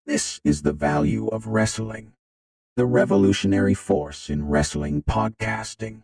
This is the value of wrestling, the revolutionary force in wrestling podcasting.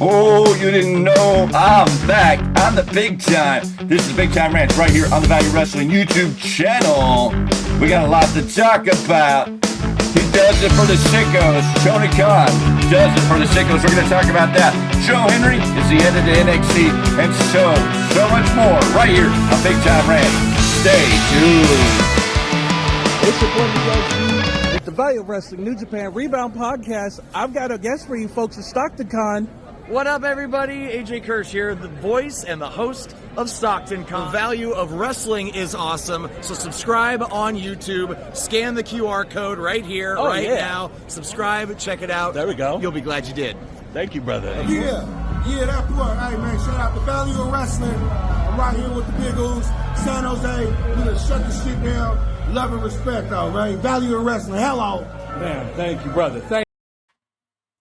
Oh, you didn't know? I'm back. I'm the Big Tyme. This is Big Tyme Rants right here on the Value Wrestling YouTube channel. We got a lot to talk about. He does it for the Sickos. Tony Khan does it for the Sickos. We're going to talk about that. Joe Hendry is the end of the NXT, and so much more right here on Big Tyme Rants. Stay tuned. It's your boy Meltzer with the Value Wrestling New Japan Rebound Podcast. I've got a guest for you folks at Stockton Con. What up, everybody? AJ Kirsch here, the voice and the host of Stockton Con. The value of wrestling is awesome, so subscribe on YouTube. Scan the QR code right here, now. Subscribe, check it out. There we go. You'll be glad you did. Thank you, brother. Yeah, that's what. Hey, man, shout out to Value of Wrestling. I'm right here with the Big O's, San Jose. We done shut the shit down. Love and respect, all right? Value of Wrestling. Hello. Man, thank you, brother. Thank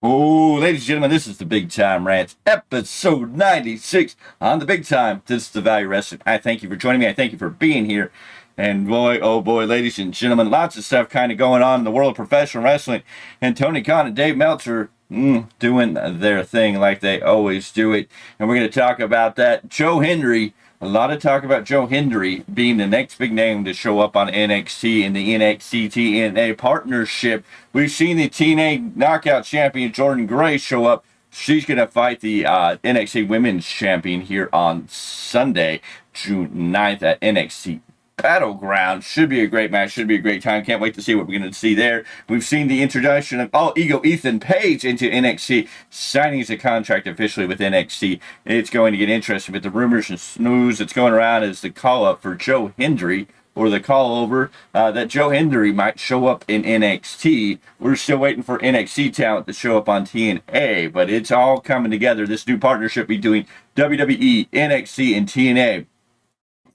Oh, ladies and gentlemen, this is the Big Tyme Rants, episode 96 on the Big Time. This is the Value Wrestling. I thank you for joining me. I thank you for being here. And boy, oh boy, ladies and gentlemen, lots of stuff kind of going on in the world of professional wrestling. And Tony Khan and Dave Meltzer doing their thing like they always do it. And we're going to talk about that. Joe Hendry. A lot of talk about Joe Hendry being the next big name to show up on NXT in the NXTNA partnership. We've seen the TNA Knockout Champion Jordan Gray show up. She's going to fight the NXT Women's Champion here on Sunday, June 9th at NXT Battleground. Should be a great match. Should be a great time. Can't wait to see what we're going to see there. We've seen the introduction of All Ego Ethan Page into NXT, signing his contract officially with NXT. It's going to get interesting, but the rumors and news that's going around is the call up for Joe Hendry, or the call over that Joe Hendry might show up in NXT. We're still waiting for NXT talent to show up on TNA, but it's all coming together. This new partnership between WWE, NXT, and TNA.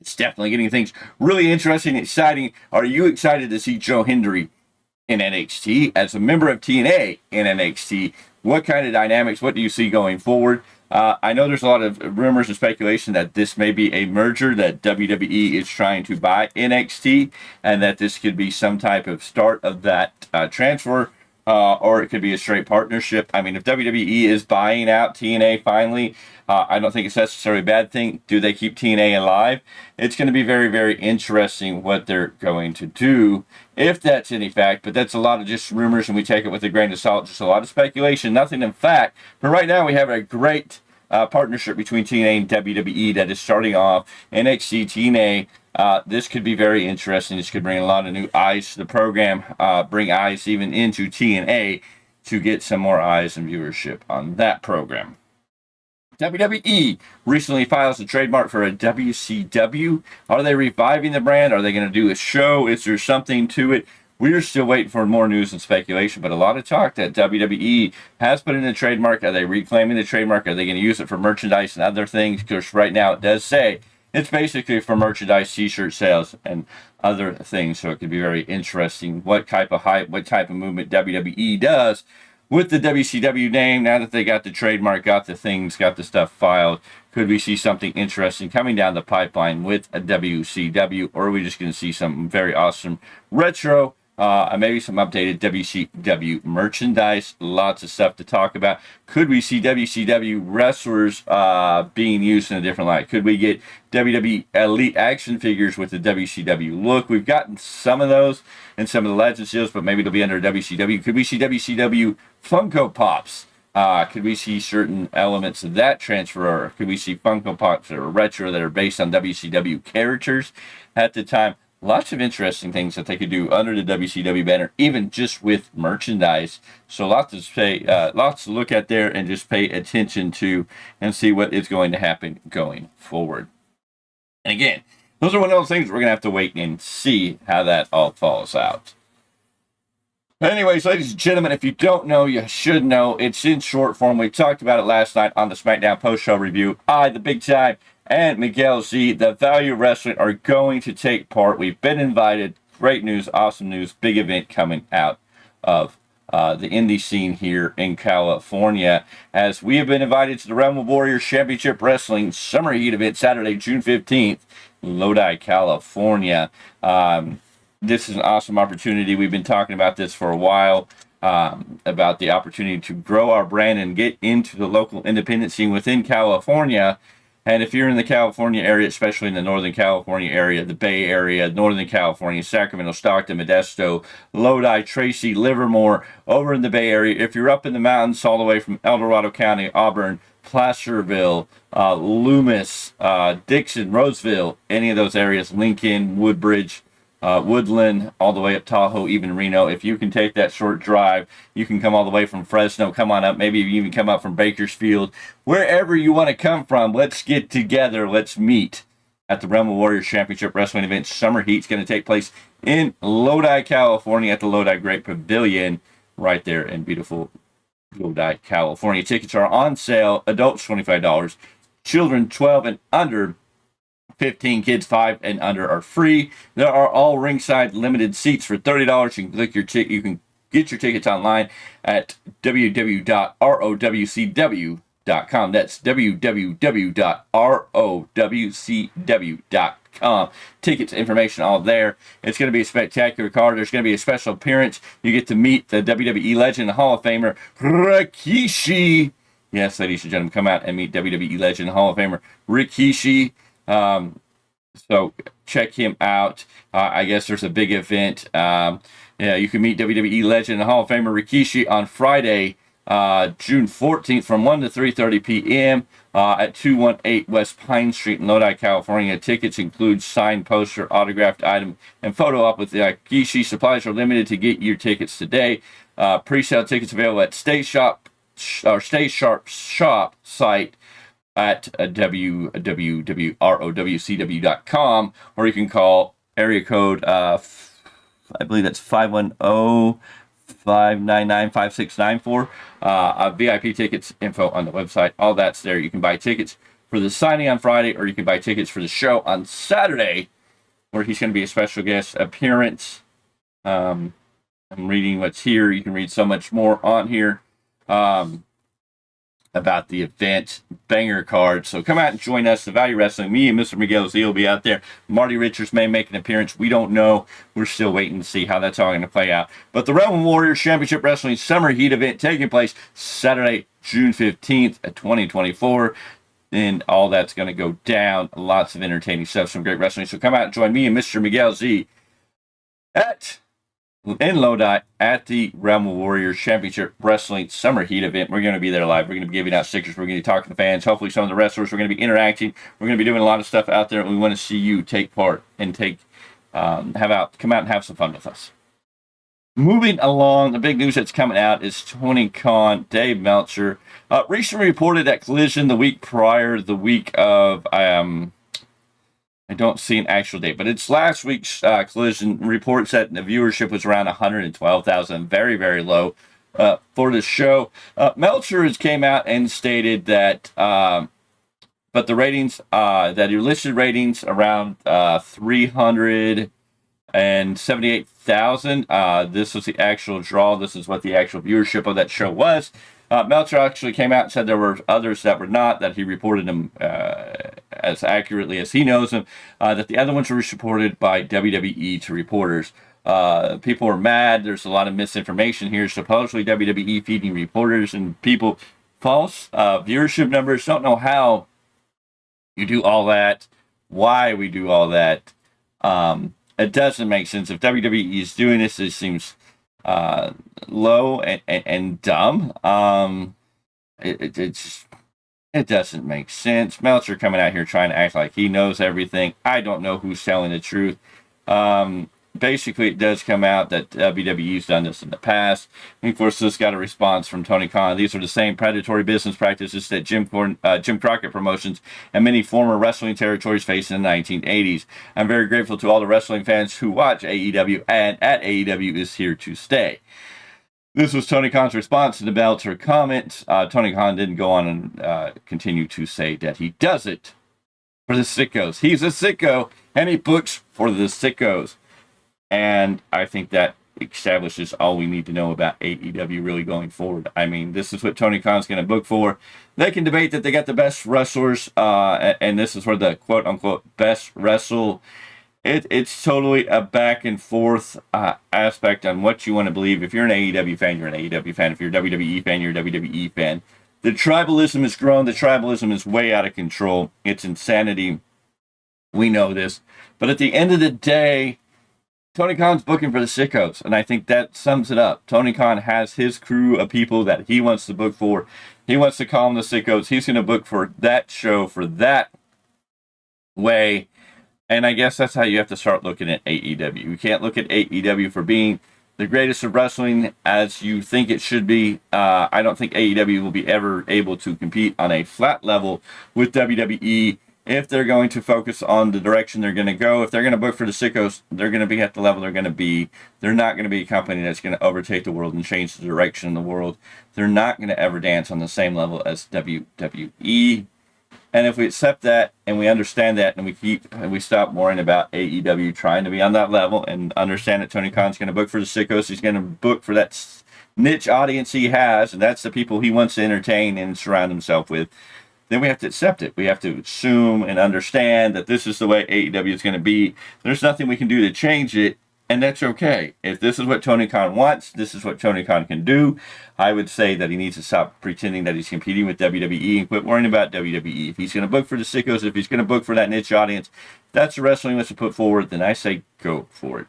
It's definitely getting things really interesting and exciting. Are you excited to see Joe Hendry in NXT as a member of TNA in NXT? What kind of dynamics? What do you see going forward? I know there's a lot of rumors and speculation that this may be a merger, that WWE is trying to buy NXT, and that this could be some type of start of that transfer, or it could be a straight partnership. I mean, if WWE is buying out TNA finally, I don't think it's necessarily a bad thing. Do they keep TNA alive? It's going to be very, very interesting what they're going to do, if that's any fact. But that's a lot of just rumors, and we take it with a grain of salt. Just a lot of speculation, nothing in fact. But right now we have a great partnership between TNA and WWE that is starting off. NXT, TNA. This could be very interesting. This could bring a lot of new eyes to the program, bring eyes even into TNA to get some more eyes and viewership on that program. WWE recently files a trademark for a WCW. Are they reviving the brand? Are they going to do a show? Is there something to it? We're still waiting for more news and speculation, but a lot of talk that WWE has put in the trademark. Are they reclaiming the trademark? Are they going to use it for merchandise and other things? Because right now it does say it's basically for merchandise, t-shirt sales, and other things. So it could be very interesting what type of hype, what type of movement WWE does with the WCW name. Now that they got the trademark, got the things, got the stuff filed, could we see something interesting coming down the pipeline with a WCW, or are we just going to see some very awesome retro, maybe some updated WCW merchandise? Lots of stuff to talk about. Could we see WCW wrestlers being used in a different light? Could we get WWE Elite action figures with the WCW look? We've gotten some of those and some of the Legend seals, but maybe it'll be under WCW. Could we see WCW Funko Pops? Could we see certain elements of that transfer? Or could we see Funko Pops that are retro, that are based on WCW characters at the time? Lots of interesting things that they could do under the WCW banner, even just with merchandise. So lots to look at there and just pay attention to and see what is going to happen going forward. And again, those are one of those things we're going to have to wait and see how that all falls out. Anyways, ladies and gentlemen, if you don't know, you should know. It's in short form. We talked about it last night on the SmackDown post-show review. I, the Big Tyme, and Miguel Z, the Value Wrestling, are going to take part. We've been invited. Great news, awesome news, big event coming out of the indie scene here in California, as we have been invited to the Realm of Warriors Championship Wrestling Summer Heat event Saturday, June 15th, Lodi, California. This is an awesome opportunity. We've been talking about this for a while, about the opportunity to grow our brand and get into the local independent scene within California. And if you're in the California area, especially in the Northern California area, the Bay Area, Northern California, Sacramento, Stockton, Modesto, Lodi, Tracy, Livermore, over in the Bay Area, if you're up in the mountains all the way from El Dorado County, Auburn, Placerville, Loomis, Dixon, Roseville, any of those areas, Lincoln, Woodbridge, Woodland, all the way up Tahoe, even Reno. If you can take that short drive, you can come all the way from Fresno, come on up, maybe you even come up from Bakersfield, wherever you want to come from. Let's get together, let's meet at the Realm of Warriors Championship Wrestling event. Summer Heat's going to take place in Lodi, California, at the Lodi Great Pavilion, right there in beautiful Lodi, California. Tickets are on sale. Adults $25, children 12 and under 15, kids 5 and under are free. There are all ringside limited seats for $30. You can click your ticket. You can get your tickets online at www.rowcw.com. That's www.rowcw.com. Tickets, information, all there. It's going to be a spectacular card. There's going to be a special appearance. You get to meet the WWE legend, the Hall of Famer, Rikishi. Yes, ladies and gentlemen, come out and meet WWE legend, Hall of Famer, Rikishi. So check him out. I guess there's a big event. Yeah, you can meet WWE legend and Hall of Famer Rikishi on Friday, June 14th from 1 to 3:30 p.m. At 218 West Pine Street in Lodi, California. Tickets include signed poster, autographed item, and photo op with the Rikishi. Supplies are limited. To get your tickets today. Pre-sale tickets available at Stay Sharp Shop site at www.rowcw.com, or you can call area code, I believe that's 510-599-5694. VIP tickets info on the website. All that's there. You can buy tickets for the signing on Friday, or you can buy tickets for the show on Saturday, where he's going to be a special guest appearance. I'm reading what's here. You can read so much more on here. About the event, banger card. So come out and join us. The Value Wrestling, me and Mr. Miguel Z will be out there. Marty Richards may make an appearance. We don't know. We're still waiting to see how that's all going to play out. But the Realm of Warriors Championship Wrestling Summer Heat event taking place Saturday, June 15th, 2024. And all that's going to go down. Lots of entertaining stuff, some great wrestling. So come out and join me and Mr. Miguel Z in Lodi at the Realm of Warriors Championship Wrestling Summer Heat event. We're going to be there live. We're going to be giving out stickers. We're going to be talking to fans. Hopefully some of the wrestlers. We're going to be interacting. We're going to be doing a lot of stuff out there, and we want to see you take part and come out and have some fun with us. Moving along, the big news that's coming out is Tony Khan, Dave Meltzer, recently reported at Collision the week prior, the week of I don't see an actual date, but it's last week's Collision reports that the viewership was around 112,000, very, very low for the show. Meltzer has came out and stated that, but the ratings, that he listed ratings around 378,000. This was the actual draw. This is what the actual viewership of that show was. Meltzer actually came out and said there were others that were not, that he reported them as accurately as he knows them, that the other ones were reported by WWE to reporters. People are mad. There's a lot of misinformation here. Supposedly WWE feeding reporters and people false viewership numbers. Don't know how you do all that, why we do all that. It doesn't make sense. If WWE is doing this, it seems low and dumb. It doesn't make sense. Meltzer coming out here trying to act like he knows everything. I don't know who's telling the truth. basically it does come out that WWE's done this in the past. And of course, this got a response from Tony Khan. These are the same predatory business practices that Jim Crockett Promotions and many former wrestling territories faced in the 1980s. I'm very grateful to all the wrestling fans who watch AEW, and at AEW is here to stay. This was Tony Khan's response to the Meltzer comment. Tony Khan didn't go on and continue to say that he does it for the sickos. He's a sicko, and he books for the sickos. And I think that establishes all we need to know about AEW really going forward. I mean, this is what Tony Khan's going to book for. They can debate that they got the best wrestlers, and this is where the quote-unquote best wrestle. It's totally a back and forth aspect on what you want to believe. If you're an AEW fan, you're an AEW fan. If you're a WWE fan, you're a WWE fan. The tribalism has grown. The tribalism is way out of control. It's insanity. We know this. But at the end of the day, Tony Khan's booking for the sickos, and I think that sums it up. Tony Khan has his crew of people that he wants to book for. He wants to call them the sickos. He's going to book for that show, for that way. And I guess that's how you have to start looking at AEW. You can't look at AEW for being the greatest of wrestling as you think it should be. I don't think AEW will be ever able to compete on a flat level with WWE if they're going to focus on the direction they're going to go. If they're going to book for the sickos, they're going to be at the level they're going to be. They're not going to be a company that's going to overtake the world and change the direction of the world. They're not going to ever dance on the same level as WWE. And if we accept that and we understand that and we stop worrying about AEW trying to be on that level and understand that Tony Khan's going to book for the sickos, he's going to book for that niche audience he has, and that's the people he wants to entertain and surround himself with, then we have to accept it. We have to assume and understand that this is the way AEW is going to be. There's nothing we can do to change it, and that's okay. If this is what Tony Khan wants, this is what Tony Khan can do. I would say that he needs to stop pretending that he's competing with WWE and quit worrying about WWE. If he's going to book for the sickos, if he's going to book for that niche audience, that's the wrestling he wants to put forward, then I say go for it.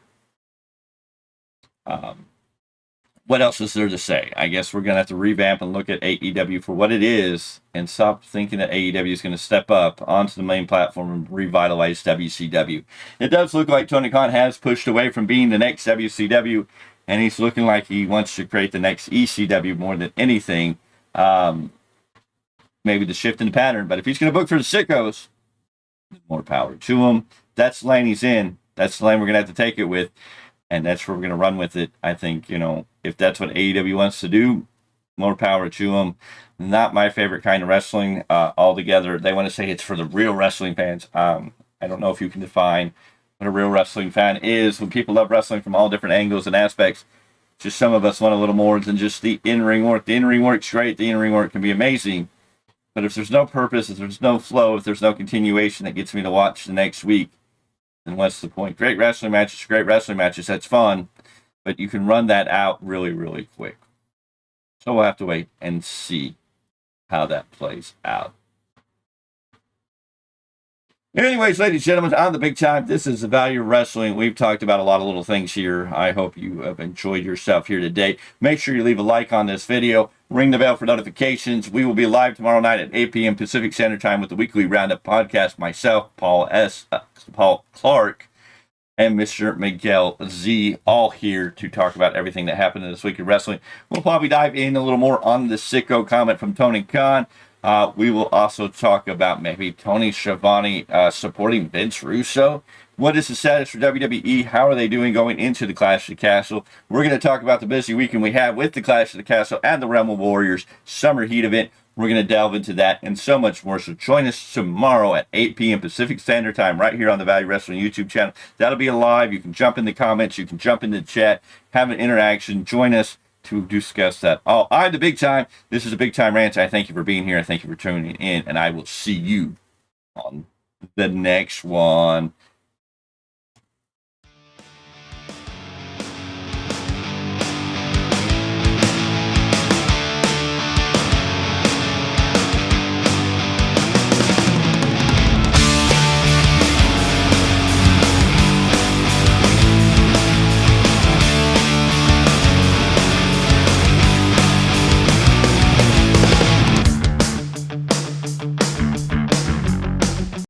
What else is there to say? I guess we're going to have to revamp and look at AEW for what it is and stop thinking that AEW is going to step up onto the main platform and revitalize WCW. It does look like Tony Khan has pushed away from being the next WCW, and he's looking like he wants to create the next ECW more than anything. Maybe the shift in the pattern, but if he's going to book for the sickos, more power to him. That's the lane he's in. That's the lane we're going to have to take it with. And that's where we're going to run with it. I think, if that's what AEW wants to do, more power to them. Not my favorite kind of wrestling altogether. They want to say it's for the real wrestling fans. I don't know if you can define what a real wrestling fan is. When people love wrestling from all different angles and aspects, just some of us want a little more than just the in-ring work. The in-ring work's great. The in-ring work can be amazing. But if there's no purpose, if there's no flow, if there's no continuation that gets me to watch the next week, then what's the point? Great wrestling matches, that's fun, but you can run that out really, really quick. So we'll have to wait and see how that plays out. Anyways, ladies and gentlemen, on the Big Time, this is the Value of Wrestling. We've talked about a lot of little things here. I hope you have enjoyed yourself here today. Make sure you leave a like on this video. Ring the bell for notifications. We will be live tomorrow night at 8 p.m. Pacific Standard Time with the weekly Roundup podcast. Myself, Paul Clark, and Mr. Miguel Z, all here to talk about everything that happened in this week of wrestling. We'll probably dive in a little more on the sicko comment from Tony Khan. We will also talk about maybe Tony Schiavone supporting Vince Russo. What is the status for WWE? How are they doing going into the Clash of the Castle? We're going to talk about the busy weekend we have with the Clash of the Castle and the Realm of Warriors Summer Heat event. We're going to delve into that and so much more. So join us tomorrow at 8 p.m. Pacific Standard Time right here on the Value Wrestling YouTube channel. That'll be live. You can jump in the comments. You can jump in the chat. Have an interaction. Join us to discuss that. I'm the Big Time. This is the Big Time Rants. I thank you for being here. I thank you for tuning in. And I will see you on the next one.